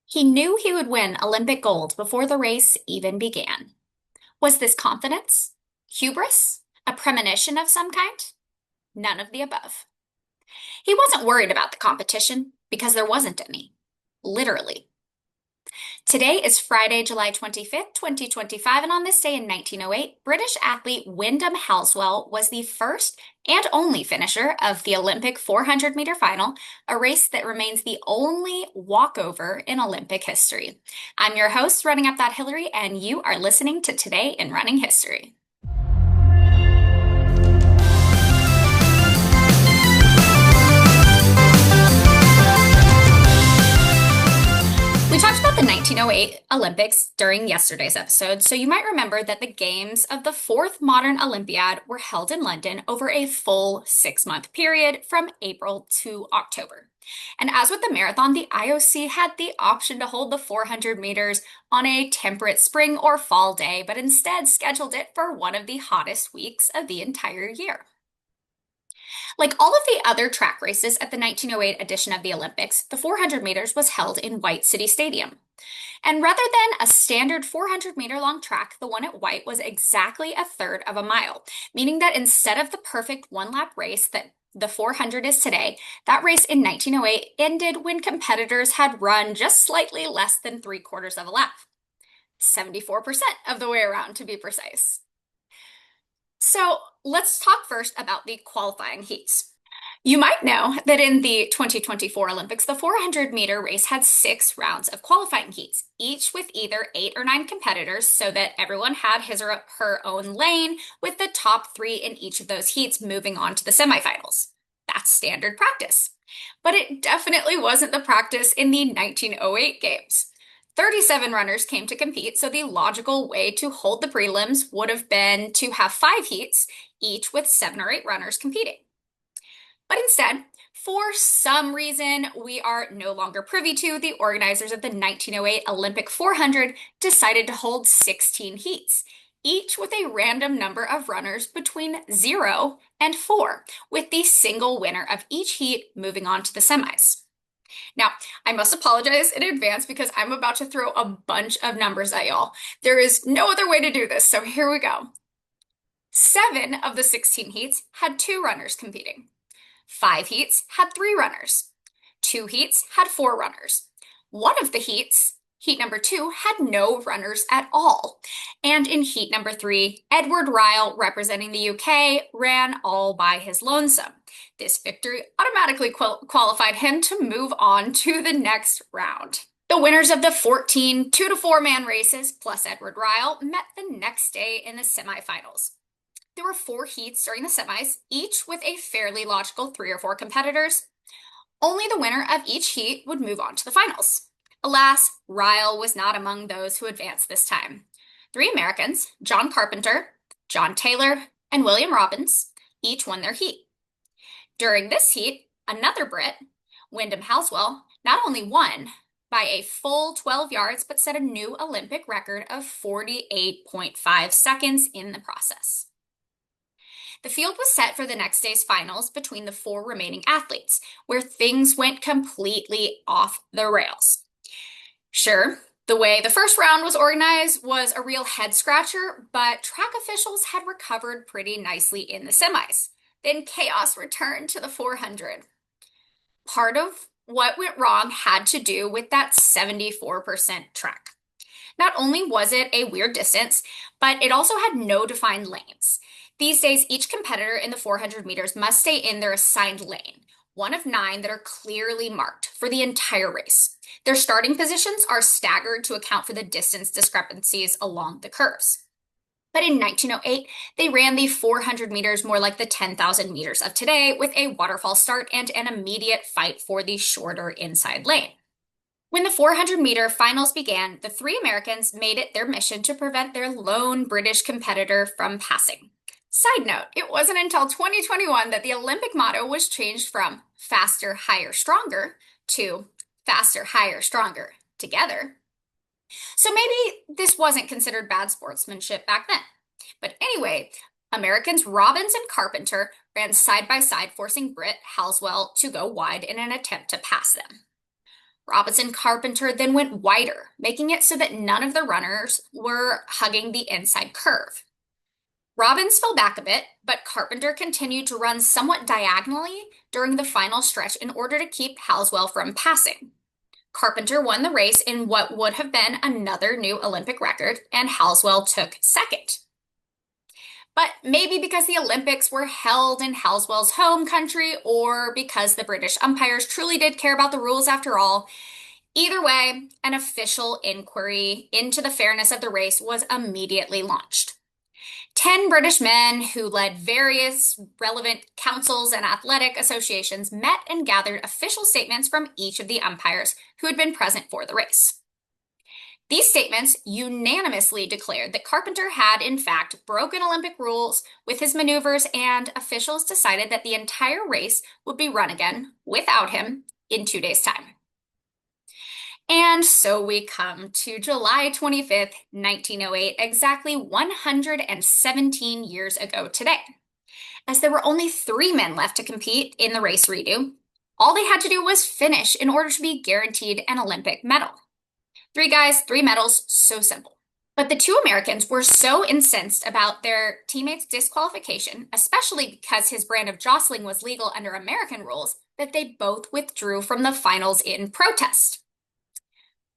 He knew he would win Olympic gold before the race even began. Was this confidence? Hubris? A premonition of some kind? None of the above. He wasn't worried about the competition because there wasn't any. Literally. Today is Friday, July 25th, 2025, and on this day in 1908, British athlete Wyndham Halswelle was the first and only finisher of the Olympic 400-meter final, a race that remains the only walkover in Olympic history. I'm your host, Running Up That Hillary, and you are listening to Today in Running History. We talked about the 1908 Olympics during yesterday's episode, so you might remember that the games of the fourth modern Olympiad were held in London over a full 6-month period from April to October. And as with the marathon, the IOC had the option to hold the 400 meters on a temperate spring or fall day, but instead scheduled it for one of the hottest weeks of the entire year. Like all of the other track races at the 1908 edition of the Olympics, the 400 meters was held in White City Stadium. And rather than a standard 400-meter long track, the one at White was exactly a third of a mile, meaning that instead of the perfect one-lap race that the 400 is today, that race in 1908 ended when competitors had run just slightly less than 3/4 of a lap. 74% of the way around, to be precise. So let's talk first about the qualifying heats. You might know that in the 2024 Olympics, the 400-meter race had 6 rounds of qualifying heats, each with either 8 or 9 competitors, so that everyone had his or her own lane, with the top 3 in each of those heats moving on to the semifinals. That's standard practice. But it definitely wasn't the practice in the 1908 games. 37 runners came to compete, so the logical way to hold the prelims would have been to have 5 heats, each with 7 or 8 runners competing. But instead, for some reason we are no longer privy to, the organizers of the 1908 Olympic 400 decided to hold 16 heats, each with a random number of runners between 0 and 4, with the single winner of each heat moving on to the semis. Now, I must apologize in advance because I'm about to throw a bunch of numbers at y'all. There is no other way to do this, so here we go. 7 of the 16 heats had 2 runners competing. 5 heats had 3 runners. 2 heats had 4 runners. One of the heats, heat number 2, had no runners at all. And in heat number 3, Edward Ryle, representing the UK, ran all by his lonesome. This victory automatically qualified him to move on to the next round. The winners of the 14 2 to 4 man races, plus Edward Ryle, met the next day in the semifinals. There were 4 heats during the semis, each with a fairly logical 3 or 4 competitors. Only the winner of each heat would move on to the finals. Alas, Ryle was not among those who advanced this time. 3 Americans, John Carpenter, John Taylor, and William Robbins, each won their heat. During this heat, another Brit, Wyndham Halswelle, not only won by a full 12 yards, but set a new Olympic record of 48.5 seconds in the process. The field was set for the next day's finals between the 4 remaining athletes, where things went completely off the rails. Sure, the way the first round was organized was a real head-scratcher, but track officials had recovered pretty nicely in the semis. Then chaos returned to the 400. Part of what went wrong had to do with that 74% track. Not only was it a weird distance, but it also had no defined lanes. These days, each competitor in the 400 meters must stay in their assigned lane, one of 9 that are clearly marked for the entire race. Their starting positions are staggered to account for the distance discrepancies along the curves. But in 1908, they ran the 400 meters more like the 10,000 meters of today, with a waterfall start and an immediate fight for the shorter inside lane. When the 400-meter finals began, the 3 Americans made it their mission to prevent their lone British competitor from passing. Side note, it wasn't until 2021 that the Olympic motto was changed from faster, higher, stronger to faster, higher, stronger together. So maybe this wasn't considered bad sportsmanship back then. But anyway, Americans Robbins and Carpenter ran side by side, forcing Brit Halswelle to go wide in an attempt to pass them. Robinson Carpenter then went wider, making it so that none of the runners were hugging the inside curve. Robbins fell back a bit, but Carpenter continued to run somewhat diagonally during the final stretch in order to keep Halswelle from passing. Carpenter won the race in what would have been another new Olympic record, and Halswelle took second. But maybe because the Olympics were held in Halswell's home country, or because the British umpires truly did care about the rules after all, either way, an official inquiry into the fairness of the race was immediately launched. 10 British men who led various relevant councils and athletic associations met and gathered official statements from each of the umpires who had been present for the race. These statements unanimously declared that Carpenter had, in fact, broken Olympic rules with his maneuvers, and officials decided that the entire race would be run again without him in 2 days' time. And so we come to July 25th, 1908, exactly 117 years ago today. As there were only 3 men left to compete in the race redo, all they had to do was finish in order to be guaranteed an Olympic medal. 3 guys, 3 medals, so simple. But the 2 Americans were so incensed about their teammate's disqualification, especially because his brand of jostling was legal under American rules, that they both withdrew from the finals in protest.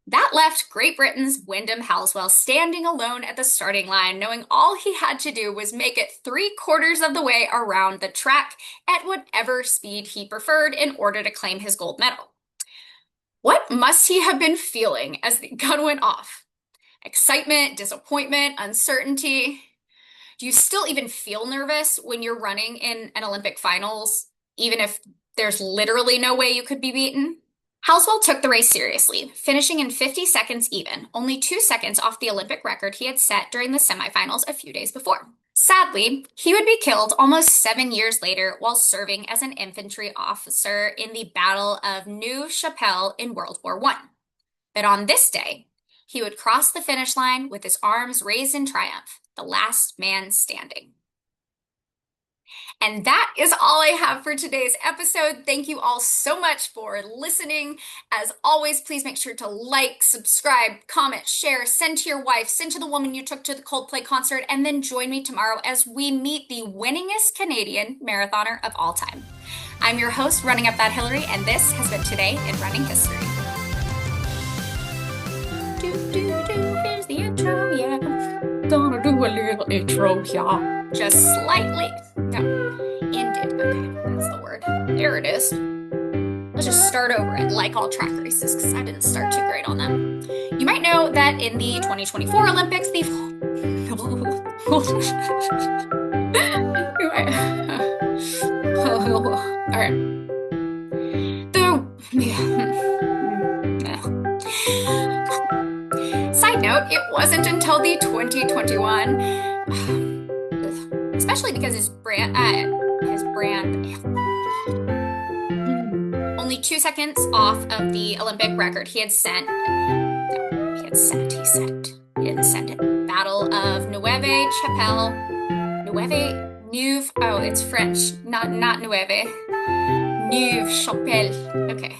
That left Great Britain's Wyndham Halswelle standing alone at the starting line, knowing all he had to do was make it 3/4 of the way around the track at whatever speed he preferred in order to claim his gold medal. What must he have been feeling as the gun went off? Excitement, disappointment, uncertainty? Do you still even feel nervous when you're running in an Olympic finals, even if there's literally no way you could be beaten? Halswelle took the race seriously, finishing in 50 seconds even, only 2 seconds off the Olympic record he had set during the semifinals a few days before. Sadly, he would be killed almost 7 years later while serving as an infantry officer in the Battle of Neuve Chapelle in World War I. But on this day, he would cross the finish line with his arms raised in triumph, the last man standing. And that is all I have for today's episode. Thank you all so much for listening. As always, please make sure to like, subscribe, comment, share, send to your wife, send to the woman you took to the Coldplay concert, and then join me tomorrow as we meet the winningest Canadian marathoner of all time. I'm your host, Running Up That Hillary, and this has been Today in Running History. Here's the intro, yeah. Gonna do a little intro, yeah. Just slightly. No. Ended. Okay, that's the word. There it is. Let's just start over it, like all track races, because I didn't start too great on them. You might know that in the 2024 Olympics, all right. Side note, it wasn't until the 2021, especially because his brand, only 2 seconds off of the Olympic record he didn't send it. Battle of Neuve Chapelle, Neuve, oh, it's French, not Neuve, Neuve Chapelle, okay,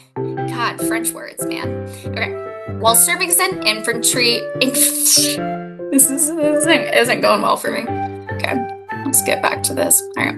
God, French words, man, okay, while serving as an infantry, this isn't going well for me, okay, let's get back to this, all right.